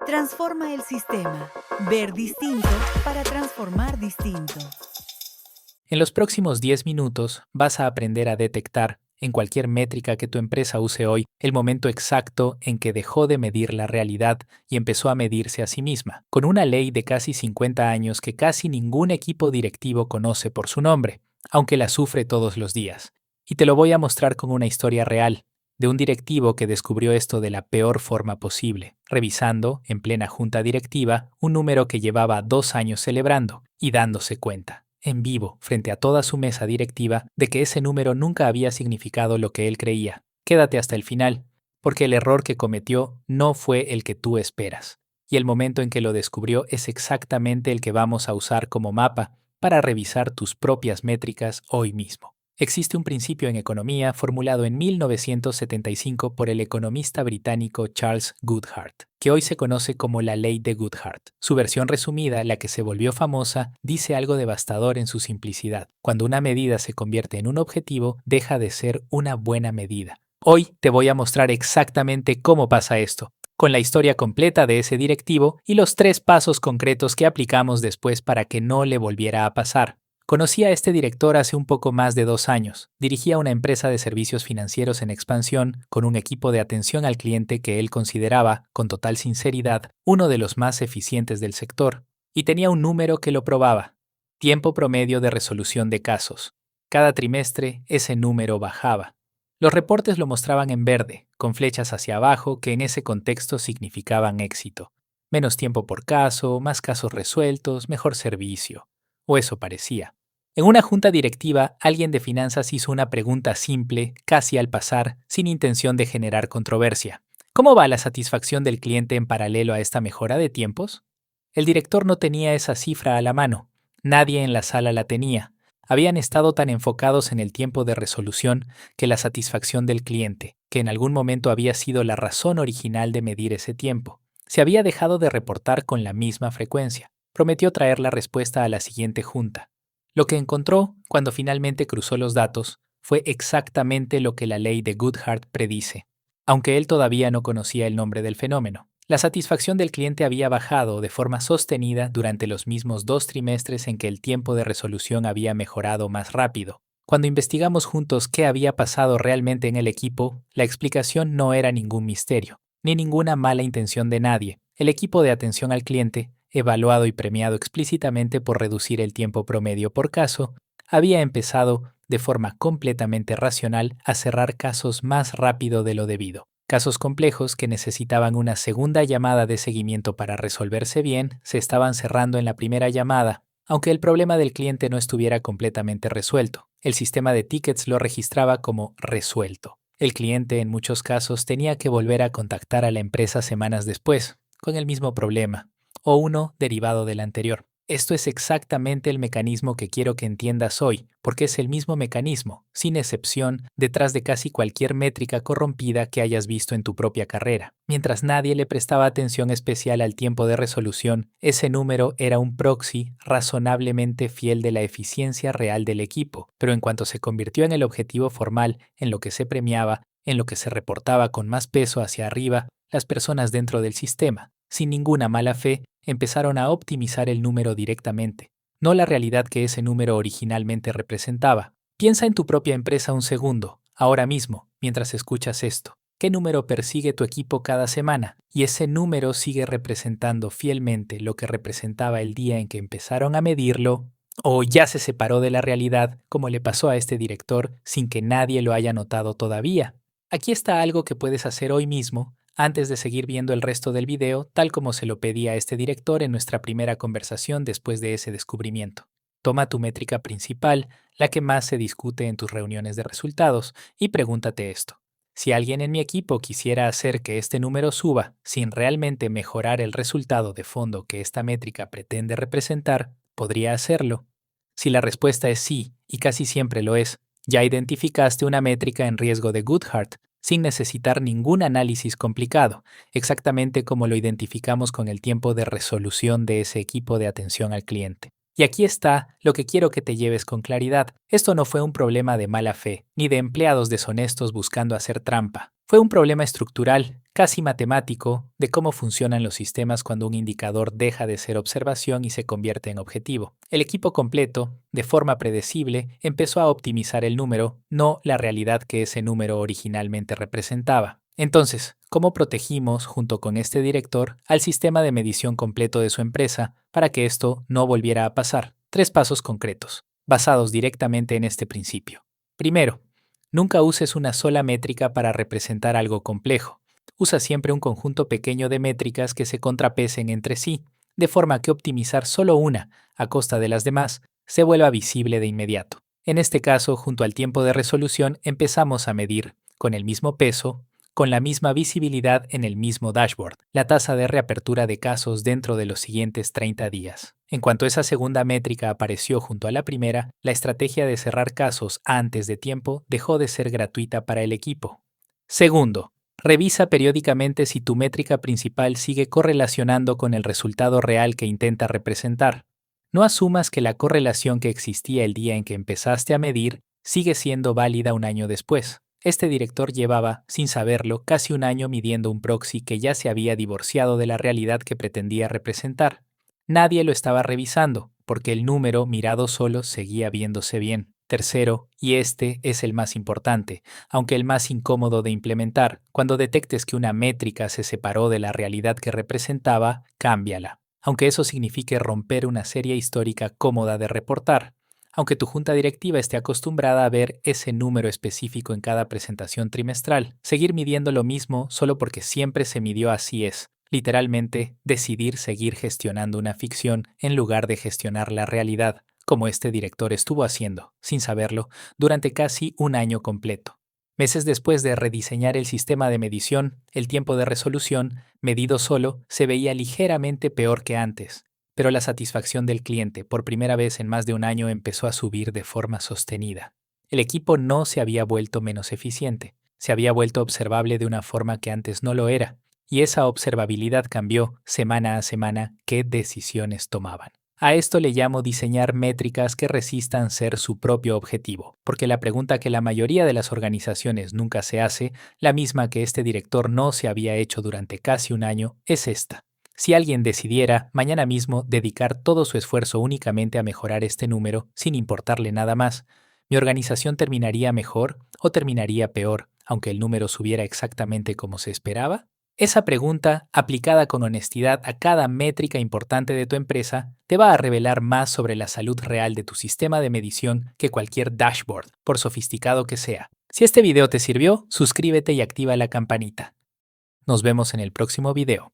Transforma el sistema. Ver distinto para transformar distinto. En los próximos 10 minutos vas a aprender a detectar, en cualquier métrica que tu empresa use hoy, el momento exacto en que dejó de medir la realidad y empezó a medirse a sí misma, con una ley de casi 50 años que casi ningún equipo directivo conoce por su nombre, aunque la sufre todos los días. Y te lo voy a mostrar con una historia real, de un directivo que descubrió esto de la peor forma posible, revisando, en plena junta directiva, un número que llevaba 2 años celebrando y dándose cuenta, en vivo, frente a toda su mesa directiva, de que ese número nunca había significado lo que él creía. Quédate hasta el final, porque el error que cometió no fue el que tú esperas. Y el momento en que lo descubrió es exactamente el que vamos a usar como mapa para revisar tus propias métricas hoy mismo. Existe un principio en economía formulado en 1975 por el economista británico Charles Goodhart, que hoy se conoce como la ley de Goodhart. Su versión resumida, la que se volvió famosa, dice algo devastador en su simplicidad. Cuando una medida se convierte en un objetivo, deja de ser una buena medida. Hoy te voy a mostrar exactamente cómo pasa esto, con la historia completa de ese directivo y los 3 pasos concretos que aplicamos después para que no le volviera a pasar. Conocí a este director hace un poco más de 2 años. Dirigía una empresa de servicios financieros en expansión con un equipo de atención al cliente que él consideraba, con total sinceridad, uno de los más eficientes del sector. Y tenía un número que lo probaba. Tiempo promedio de resolución de casos. Cada trimestre ese número bajaba. Los reportes lo mostraban en verde, con flechas hacia abajo que en ese contexto significaban éxito. Menos tiempo por caso, más casos resueltos, mejor servicio. O eso parecía. En una junta directiva, alguien de finanzas hizo una pregunta simple, casi al pasar, sin intención de generar controversia. ¿Cómo va la satisfacción del cliente en paralelo a esta mejora de tiempos? El director no tenía esa cifra a la mano. Nadie en la sala la tenía. Habían estado tan enfocados en el tiempo de resolución que la satisfacción del cliente, que en algún momento había sido la razón original de medir ese tiempo, se había dejado de reportar con la misma frecuencia. Prometió traer la respuesta a la siguiente junta. Lo que encontró, cuando finalmente cruzó los datos, fue exactamente lo que la ley de Goodhart predice, aunque él todavía no conocía el nombre del fenómeno. La satisfacción del cliente había bajado de forma sostenida durante los mismos 2 trimestres en que el tiempo de resolución había mejorado más rápido. Cuando investigamos juntos qué había pasado realmente en el equipo, la explicación no era ningún misterio, ni ninguna mala intención de nadie. El equipo de atención al cliente, evaluado y premiado explícitamente por reducir el tiempo promedio por caso, había empezado, de forma completamente racional, a cerrar casos más rápido de lo debido. Casos complejos que necesitaban una segunda llamada de seguimiento para resolverse bien se estaban cerrando en la primera llamada, aunque el problema del cliente no estuviera completamente resuelto. El sistema de tickets lo registraba como resuelto. El cliente en muchos casos tenía que volver a contactar a la empresa semanas después, con el mismo problema, o uno derivado del anterior. Esto es exactamente el mecanismo que quiero que entiendas hoy, porque es el mismo mecanismo, sin excepción, detrás de casi cualquier métrica corrompida que hayas visto en tu propia carrera. Mientras nadie le prestaba atención especial al tiempo de resolución, ese número era un proxy razonablemente fiel de la eficiencia real del equipo, pero en cuanto se convirtió en el objetivo formal, en lo que se premiaba, en lo que se reportaba con más peso hacia arriba, las personas dentro del sistema, sin ninguna mala fe, empezaron a optimizar el número directamente, no la realidad que ese número originalmente representaba. Piensa en tu propia empresa un segundo, ahora mismo, mientras escuchas esto. ¿Qué número persigue tu equipo cada semana? Y ese número sigue representando fielmente lo que representaba el día en que empezaron a medirlo, o ya se separó de la realidad, como le pasó a este director, sin que nadie lo haya notado todavía. Aquí está algo que puedes hacer hoy mismo antes de seguir viendo el resto del video, tal como se lo pedí a este director en nuestra primera conversación después de ese descubrimiento. Toma tu métrica principal, la que más se discute en tus reuniones de resultados, y pregúntate esto. Si alguien en mi equipo quisiera hacer que este número suba sin realmente mejorar el resultado de fondo que esta métrica pretende representar, ¿podría hacerlo? Si la respuesta es sí, y casi siempre lo es, ya identificaste una métrica en riesgo de Goodhart, sin necesitar ningún análisis complicado, exactamente como lo identificamos con el tiempo de resolución de ese equipo de atención al cliente. Y aquí está lo que quiero que te lleves con claridad. Esto no fue un problema de mala fe, ni de empleados deshonestos buscando hacer trampa. Fue un problema estructural, casi matemático, de cómo funcionan los sistemas cuando un indicador deja de ser observación y se convierte en objetivo. El equipo completo, de forma predecible, empezó a optimizar el número, no la realidad que ese número originalmente representaba. Entonces, ¿cómo protegimos, junto con este director, al sistema de medición completo de su empresa para que esto no volviera a pasar? 3 pasos concretos, basados directamente en este principio. Primero, nunca uses una sola métrica para representar algo complejo. Usa siempre un conjunto pequeño de métricas que se contrapesen entre sí, de forma que optimizar solo una, a costa de las demás, se vuelva visible de inmediato. En este caso, junto al tiempo de resolución, empezamos a medir, con el mismo peso, con la misma visibilidad en el mismo dashboard, la tasa de reapertura de casos dentro de los siguientes 30 días. En cuanto esa segunda métrica apareció junto a la primera, la estrategia de cerrar casos antes de tiempo dejó de ser gratuita para el equipo. Segundo, revisa periódicamente si tu métrica principal sigue correlacionando con el resultado real que intenta representar. No asumas que la correlación que existía el día en que empezaste a medir sigue siendo válida un año después. Este director llevaba, sin saberlo, casi un año midiendo un proxy que ya se había divorciado de la realidad que pretendía representar. Nadie lo estaba revisando, porque el número mirado solo seguía viéndose bien. Tercero, y este es el más importante, aunque el más incómodo de implementar, cuando detectes que una métrica se separó de la realidad que representaba, cámbiala. Aunque eso signifique romper una serie histórica cómoda de reportar. Aunque tu junta directiva esté acostumbrada a ver ese número específico en cada presentación trimestral, seguir midiendo lo mismo solo porque siempre se midió así es, literalmente, decidir seguir gestionando una ficción en lugar de gestionar la realidad, como este director estuvo haciendo, sin saberlo, durante casi un año completo. Meses después de rediseñar el sistema de medición, el tiempo de resolución, medido solo, se veía ligeramente peor que antes. Pero la satisfacción del cliente, por primera vez en más de un año, empezó a subir de forma sostenida. El equipo no se había vuelto menos eficiente, se había vuelto observable de una forma que antes no lo era, y esa observabilidad cambió, semana a semana, qué decisiones tomaban. A esto le llamo diseñar métricas que resistan ser su propio objetivo, porque la pregunta que la mayoría de las organizaciones nunca se hace, la misma que este director no se había hecho durante casi un año, es esta. Si alguien decidiera, mañana mismo, dedicar todo su esfuerzo únicamente a mejorar este número, sin importarle nada más, ¿mi organización terminaría mejor o terminaría peor, aunque el número subiera exactamente como se esperaba? Esa pregunta, aplicada con honestidad a cada métrica importante de tu empresa, te va a revelar más sobre la salud real de tu sistema de medición que cualquier dashboard, por sofisticado que sea. Si este video te sirvió, suscríbete y activa la campanita. Nos vemos en el próximo video.